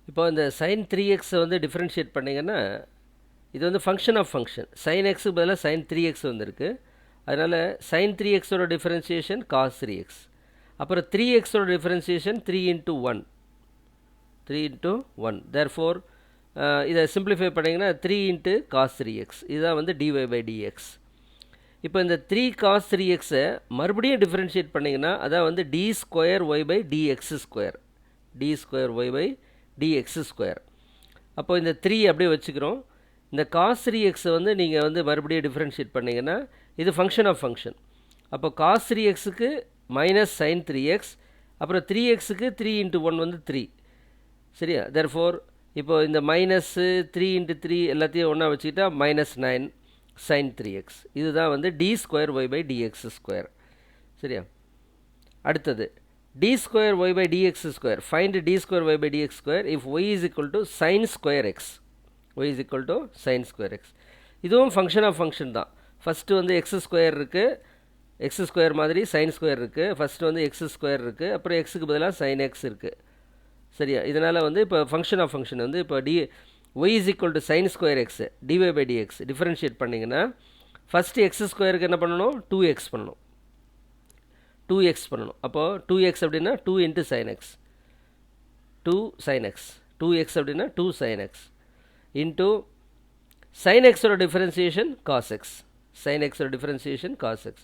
இப்போ இந்த sin 3x வந்து டிஃபரன்ஷியேட் பண்ணிங்கன்னா இது வந்து ஃபங்க்ஷன் ஆஃப் ஃபங்க்ஷன் sin xக்கு பதிலாக sin 3x வந்திருக்கு. அதனால் sin 3xோட டிஃபரன்ஷியேஷன் cos 3x. அப்புறம் 3xோட டிஃபரன்ஷியேஷன் 3 into 1. 3 into 1. Therefore இதை சிம்பிளிஃபை பண்ணிங்கன்னா 3 into cos 3x. இதுதான் வந்து dy by dx. இப்போ இந்த 3 cos 3xை மறுபடியும் டிஃபரன்ஷியேட் பண்ணிங்கன்னா அதான் வந்து d square y by dx square. d square y by dx square. அப்போ இந்த 3 அப்படியே வச்சுக்கிறோம். இந்த cos 3xை வந்து நீங்கள் வந்து மறுபடியும் டிஃபரன்ஷியேட் பண்ணிங்கன்னா இது ஃபங்க்ஷன் ஆஃப் ஃபங்க்ஷன். அப்போ cos 3xக்கு மைனஸ் sin 3x, அப்புறம் 3xக்கு 3 into 1 வந்து 3. சரியா? therefore இப்போ இந்த மைனஸ்ஸு 3 into 3 எல்லாத்தையும் ஒன்றா வச்சுக்கிட்டா -9 sin 3x. இதுதான் வந்து d square y by dx square. சரியா? அடுத்தது d square y by dx square. Find d square y by dx square if y is equal to sin square x. y is equal to sin square x. இதுவும் function of function தான். First வந்து X square இருக்குது, x square மாதிரி sine square இருக்குது. First வந்து X square இருக்குது, அப்புறம் எக்ஸுக்கு பதிலாக சைன் எக்ஸ் இருக்குது. சரியா? இதனால் வந்து இப்போ ஃபங்க்ஷன் ஆஃப் ஃபங்க்ஷன் வந்து இப்போ y is equal to sin square x dy by dx differentiate பண்ணிங்கன்னா ஃபஸ்ட்டு எக்ஸ் ஸ்கொயருக்கு என்ன பண்ணணும்? 2x பண்ணணும். 2x பண்ணணும். அப்போது 2x அப்படின்னா 2 into sin x, 2 sin x. 2x அப்படின்னா 2 sin x into sin x ஓட differentiation cos x. sin x ஓட டிஃபரன்சியேஷன் cos x.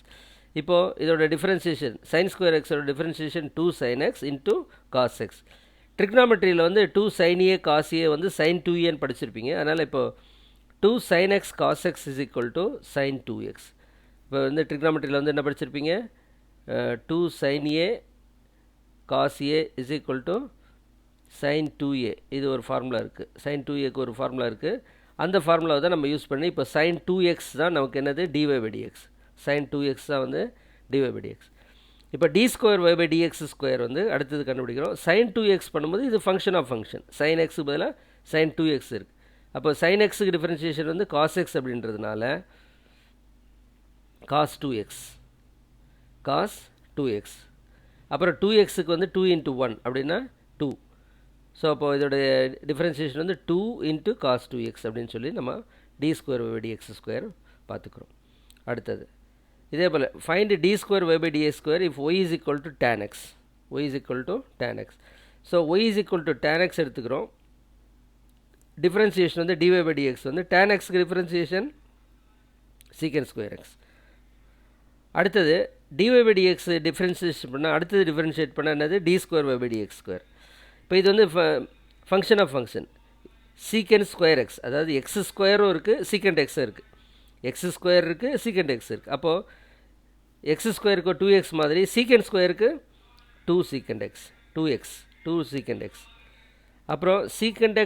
இப்போது இதோட டிஃபரன்சியேஷன் sin square x ஓட differentiation 2 sin x into cos x. ட்ரிக்னாமெட்ரியில் வந்து 2 sin a cos a வந்து sin 2aன்னு படிச்சிருப்பீங்க. அதனால் இப்போது 2 sin x cos x is equal to sin 2x. இப்போ வந்து ட்ரிக்னாமெட்ரியில் வந்து என்ன படிச்சிருப்பீங்க? 2 sin a cos a is equal to sin 2a. இது ஒரு ஃபார்முலா இருக்குது. sin 2aக்கு ஒரு ஃபார்முலா இருக்குது. அந்த ஃபார்முலாவை தான் நம்ம யூஸ் பண்ணி இப்போ sin 2x தான் நமக்கு என்னது? dy by dx. sin 2x தான் வந்து dy by dx. இப்போ d square y by dx square வந்து அடுத்தது கண்டுபிடிக்கிறோம். sin 2x பண்ணும்போது இது ஃபங்க்ஷன் ஆஃப் ஃபங்க்ஷன். sin xக்கு பதிலாக sin 2x இருக்குது. அப்போ sin xக்கு டிஃபரன்ஷியேஷன் வந்து cos x அப்படின்றதுனால cos 2x, cos 2x. அப்புறம் 2xக்கு வந்து 2 into 1 அப்படின்னா 2. ஸோ அப்போ இதோட டிஃபரன்ஷியேஷன் வந்து 2 into cos 2x அப்படின்னு சொல்லி நம்ம d square y by dx square பார்த்துக்கிறோம். அடுத்தது இதே போல் find d square y by dx square if y is equal to tan x. y is equal to tan x. So y is equal to tan x எடுத்துக்கிறோம். Differentiation வந்து dy by dx வந்து tan xக்கு differentiation secant square x. அடுத்தது dy by dx differentiation பண்ணால் அடுத்தது differentiate பண்ணால் என்னது? d square y by dx square. இப்போ இது வந்து function of function secant square x. அதாவது எக்ஸ் ஸ்கொயரும் இருக்குது, secant xம் இருக்குது. எக்ஸ் ஸ்கொயர் இருக்குது, secant x இருக்குது. அப்போது எக்ஸ் ஸ்கொயருக்கு 2x மாதிரி secant ஸ்கொயருக்கு 2 secant x, 2x, 2 secant x. அப்புறம் secant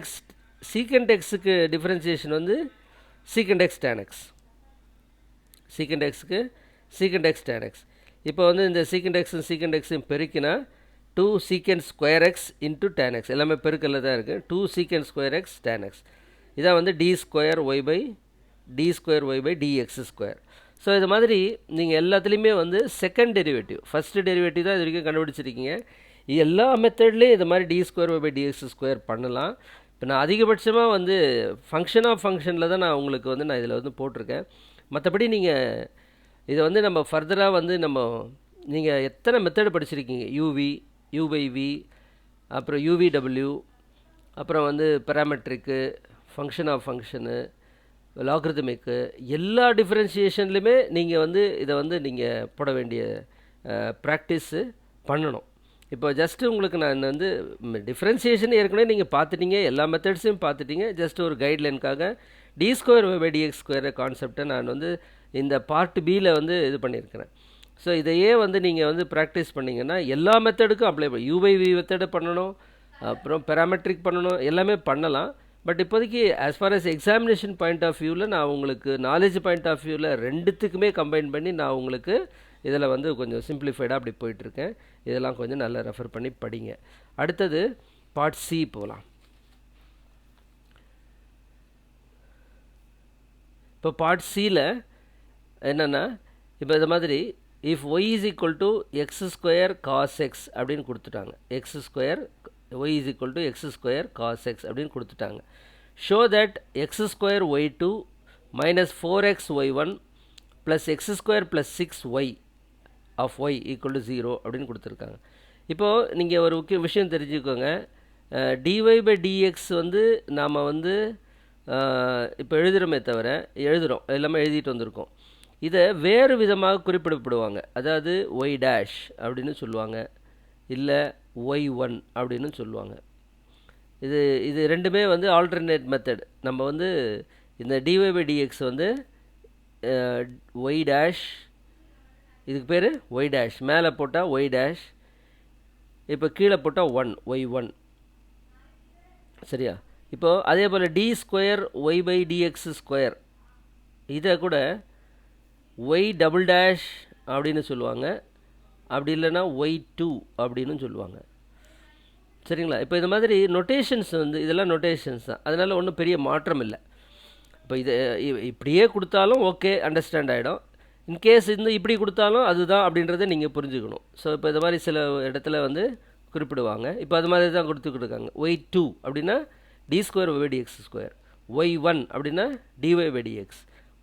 xக்கு டிஃபரன்சியேஷன் வந்து secant x tan x. secant xக்கு secant x tan x. இப்போ வந்து இந்த secant xயும் பெருக்கினா 2 secant square x into tan x. எல்லாமே பெருக்கல்ல தான் இருக்குது. 2 secant square x tan x. இதான் வந்து d square y by dx square. So இது மாதிரி நீங்கள் எல்லாத்துலேயுமே வந்து செகண்ட் டெரிவேட்டிவ், ஃபஸ்ட்டு டெரிவேட்டிவ் தான் இது வரைக்கும் கண்டுபிடிச்சிருக்கீங்க. எல்லா மெத்தட்லேயும் இது மாதிரி d square y by dx square பண்ணலாம். இப்போ நான் அதிகபட்சமாக வந்து ஃபங்க்ஷன் ஆஃப் ஃபங்க்ஷனில் தான் நான் உங்களுக்கு வந்து நான் இதில் வந்து போட்டிருக்கேன். மற்றபடி நீங்கள் இதை வந்து நம்ம ஃபர்தராக வந்து நீங்கள் எத்தனை மெத்தட் படிச்சிருக்கீங்க? u by v, அப்புறம் uvw, அப்புறம் வந்து பேராமெட்ரிக்கு, ஃபங்க்ஷன் ஆஃப் ஃபங்க்ஷனு, லாக்ரிதமிக்கு, எல்லா டிஃபரன்ஷியேஷன்லையுமே நீங்கள் வந்து இதை வந்து நீங்கள் போட வேண்டிய ப்ராக்டிஸு பண்ணணும். இப்போ ஜஸ்ட்டு உங்களுக்கு நான் வந்து டிஃப்ரென்சியேஷன் ஏற்கனவே நீங்கள் பார்த்துட்டீங்க, எல்லா மெத்தட்ஸையும் பார்த்துட்டீங்க. ஜஸ்ட் ஒரு கைட்லைனுக்காக d square y by dx square கான்செப்டை நான் வந்து இந்த பார்ட் பியில் வந்து இது பண்ணியிருக்கிறேன். ஸோ இதையே வந்து நீங்கள் வந்து ப்ராக்டிஸ் பண்ணிங்கன்னா எல்லா மெத்தடுக்கும் அப்ளை பண்ண u by v மெத்தடை பண்ணணும், அப்புறம் பேராமெட்ரிக் பண்ணணும், எல்லாமே பண்ணலாம். பட் இப்போதைக்கு as far as examination point of வியூவில் நான் உங்களுக்கு நாலேஜ் பாயிண்ட் ஆஃப் வியூவில் ரெண்டுத்துக்குமே கம்பைன் பண்ணி நான் உங்களுக்கு இதில் வந்து கொஞ்சம் சிம்பிளிஃபைடாக அப்படி போயிட்டுருக்கேன். இதெல்லாம் கொஞ்சம் நல்லா ரெஃபர் பண்ணி படிங்க. அடுத்தது பார்ட் சி போகலாம். இப்போ பார்ட் சியில் என்னென்னா, இப்போ இது மாதிரி if y is equal to x square cos x அப்படின்னு கொடுத்துட்டாங்க. x square y is equal to x square cos x அப்படின்னு கொடுத்துட்டாங்க. Show that x square y2 minus 4x y1 plus x square plus 6y of y equal to 0 அப்படின்னு கொடுத்துருக்காங்க. இப்போது நீங்கள் ஒரு முக்கிய விஷயம் தெரிஞ்சுக்கோங்க. dy by dx வந்து நாம் வந்து இப்போ எழுதுகிறோமே தவிர எழுதுகிறோம் எல்லாமே எழுதிட்டு வந்திருக்கோம். இதை வேறு விதமாக குறிப்பிடப்படுவாங்க. அதாவது y டேஷ் அப்படின்னு சொல்லுவாங்க, இல்லை y1 அப்படின்னு சொல்லுவாங்க. இது ரெண்டுமே வந்து ஆல்டர்னேட் மெத்தட். நம்ம வந்து இந்த dy by dx வந்து y டேஷ், இதுக்கு பேர் y டேஷ், மேலே போட்டால் y டேஷ், இப்போ கீழே போட்டால் 1 y1. சரியா? இப்போது அதே போல் d square y by dx square, இதை கூட ஒய் டபுள் டேஷ் அப்படின்னு சொல்லுவாங்க, அப்படி இல்லைன்னா y2 அப்படின்னு சொல்லுவாங்க. சரிங்களா? இப்போ இந்த மாதிரி நொட்டேஷன்ஸ் வந்து இதெல்லாம் நொட்டேஷன்ஸ் தான், அதனால் ஒன்றும் பெரிய மாற்றம் இல்லை. இப்போ இது இப்படியே கொடுத்தாலும் ஓகே, அண்டர்ஸ்டாண்ட் ஆகிடும். இன்கேஸ் இப்படி கொடுத்தாலும் அதுதான் அப்படின்றத நீங்கள் புரிஞ்சுக்கணும். ஸோ இப்போ இந்த மாதிரி சில இடத்துல வந்து குறிப்பிடுவாங்க. இப்போ அது மாதிரி தான் கொடுத்துக்கிட்டுருக்காங்க. y2 அப்படின்னா d square y by dx square, y1 அப்படின்னா டிஒய் பை டிஎக்ஸ்,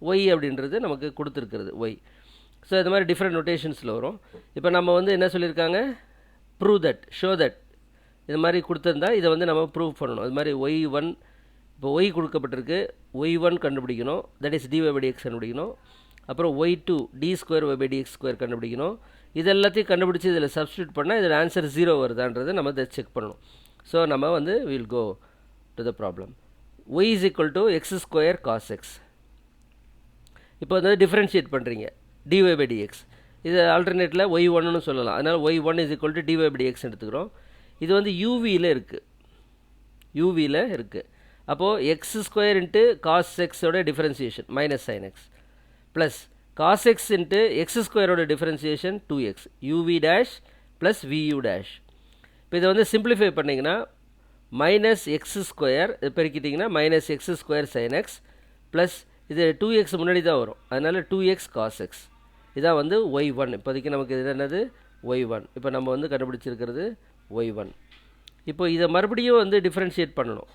ஒய் அப்படின்றது நமக்கு கொடுத்துருக்கிறது ஒய். ஸோ இது மாதிரி டிஃப்ரெண்ட் நொட்டேஷன்ஸில் வரும். இப்போ நம்ம வந்து என்ன சொல்லியிருக்காங்க, ப்ரூவ் தட், ஷோ தட், இது மாதிரி கொடுத்துருந்தா இதை வந்து நம்ம ப்ரூவ் பண்ணணும். அது மாதிரி y1, இப்போ ஒய் கொடுக்கப்பட்டிருக்கு, y1 கண்டுபிடிக்கணும், that is dy by dx கண்டுபிடிக்கணும். அப்புறம் y2 d square y by dx square கண்டுபிடிக்கணும். இது எல்லாத்தையும் கண்டுபிடிச்சி இதில் சப்ஸ்டியூட் பண்ணால் இதில் ஆன்சர் 0 வருதான்றதை நம்ம இதை செக் பண்ணணும். ஸோ நம்ம வந்து will go to the problem. y is equal to x square cos x. இப்போ வந்து டிஃப்ரென்ஷியேட் பண்ணுறீங்க டிஒய் பை டிஎக்ஸ், இது ஆல்டர்னேட்டில் y1ன்னு சொல்லலாம். அதனால் y1 is equal to d y by d x எடுத்துக்கிறோம். இது வந்து யூவியில் இருக்குது, யூவியில் இருக்குது. அப்போது எக்ஸ் ஸ்கொயர் இன்ட்டு காஸ் எக்ஸோட differentiation minus sine x plus cos x into x ஸ்கொயரோட differentiation 2x uv dash plus vu dash. இப்போ இதை வந்து சிம்பிளிஃபை பண்ணிங்கன்னா மைனஸ் எக்ஸ் ஸ்கொயர் பெருக்கிட்டிங்கன்னா minus x square sine x plus இது 2x முன்னாடி தான் வரும், அதனால் 2x cos x. இதான் வந்து y1. இப்போதைக்கு நமக்கு இது என்னது y1. இப்போ நம்ம வந்து கண்டுபிடிச்சிருக்கிறது y1. இப்போ இதை மறுபடியும் வந்து டிஃப்ரென்ஷியேட் பண்ணணும்.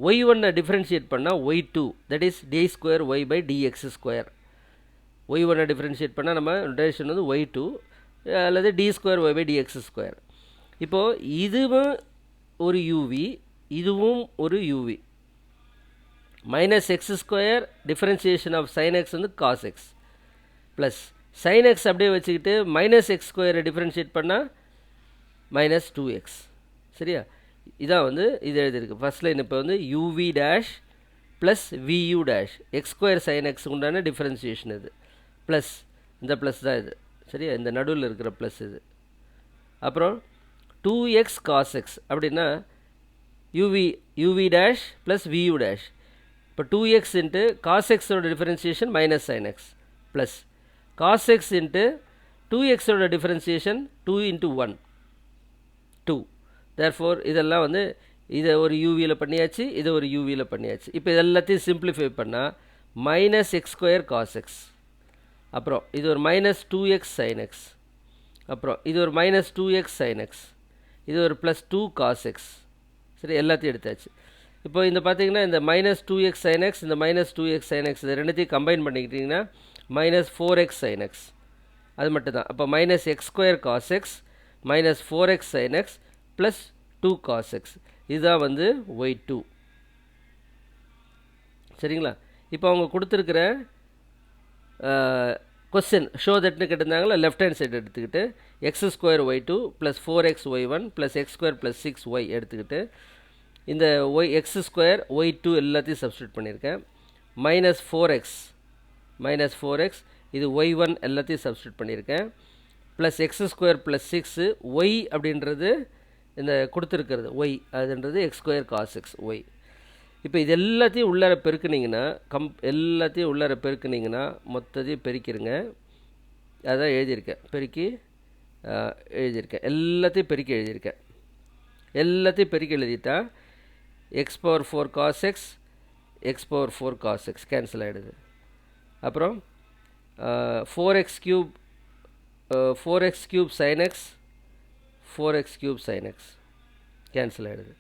y1 டிஃப்ரென்ஷியேட் பண்ணால் y2 that is d square y by dx square. y1 differentiate பண்ணால் நம்ம நொட்டேஷன் வந்து y2 அல்லது d square y by dx square. இப்போது இதுவும் ஒரு யூவி, இதுவும் ஒரு u v. Minus x square differentiation of sine x வந்து cos x plus sine x அப்படியே வச்சுக்கிட்டு மைனஸ் எக்ஸ் ஸ்கொயரை டிஃப்ரென்ஷியேட் பண்ணால் மைனஸ் 2x. சரியா? இதான் வந்து இது எழுதியிருக்கு ஃபர்ஸ்ட் லைன். இப்போ வந்து UV dash plus v u dash X square sine X உண்டான டிஃப்ரென்சியேஷன் இது ப்ளஸ் இந்த ப்ளஸ் தான் இது. சரியா? இந்த நடுவில் இருக்கிற ப்ளஸ் இது. அப்புறம் 2x cos x அப்படின்னா u v dash plus v u dash. இப்போ 2x இன்ட்டு காஸ் எக்ஸோட differentiation minus sine x plus cos x into 2xோட டிஃபரன்சியேஷன் 2 இன்ட்டு 1 2. தேர்ஃபோர் இதெல்லாம் வந்து இதை ஒரு யூவியில் பண்ணியாச்சு, இதை ஒரு யூவியில் பண்ணியாச்சு. இப்போ இது எல்லாத்தையும் சிம்பிளிஃபை பண்ணால் minus x square cos x, அப்புறம் இது ஒரு மைனஸ் 2x சைன் எக்ஸ், அப்புறம் இது ஒரு மைனஸ் 2x சைன் எக்ஸ், இது ஒரு ப்ளஸ் 2 காஸ் எக்ஸ். சரி, எல்லாத்தையும் எடுத்தாச்சு. இப்போ இந்த பார்த்தீங்கன்னா இந்த மைனஸ் 2x சைன் எக்ஸ், இந்த மைனஸ் 2x சைன் எக்ஸ், இது ரெண்டுத்தையும் கம்பைன் பண்ணிக்கிட்டிங்கன்னா மைனஸ் 4x சைன் எக்ஸ், அது மட்டும் தான். அப்போ minus x square cos x minus 4x sine x plus 2 cos x. இதுதான் வந்து y2. சரிங்களா? இப்போ அவங்க கொடுத்துருக்கிற கொஸ்டின் ஷோ தட்னு கேட்டிருந்தாங்களா, லெஃப்ட் ஹேண்ட் சைடு எடுத்துக்கிட்டு x square y2 plus 4x y1 plus x square plus 6y எடுத்துக்கிட்டு இந்த எக்ஸ் ஸ்கொயர் y2 எல்லாத்தையும் சப்ஸ்டியூட் பண்ணியிருக்கேன். மைனஸ் 4x இது y1 எல்லாத்தையும் சப்ஸ்டியூட் பண்ணியிருக்கேன். Plus x square plus 6 y அப்படின்றது இந்த கொடுத்துருக்கிறது y, அதுன்றது x square cos x y. இப்போ இது எல்லாத்தையும் உள்ளார பெருக்குனிங்கன்னா எல்லாத்தையும் உள்ளார பெருக்குனிங்கன்னா மொத்தத்தையும் பெருக்கிடுங்க. அதான் எழுதியிருக்கேன், பெருக்கி எழுதியிருக்கேன், எல்லாத்தையும் பெருக்கி எழுதியிருக்கேன். எல்லாத்தையும் பெருக்கி எழுதிட்டா x power 4 cos x x power 4 cos x cancel ஆகிடுது. அப்புறம் 4x cube sine x 4x cube sine x cancel ஆகிடுது.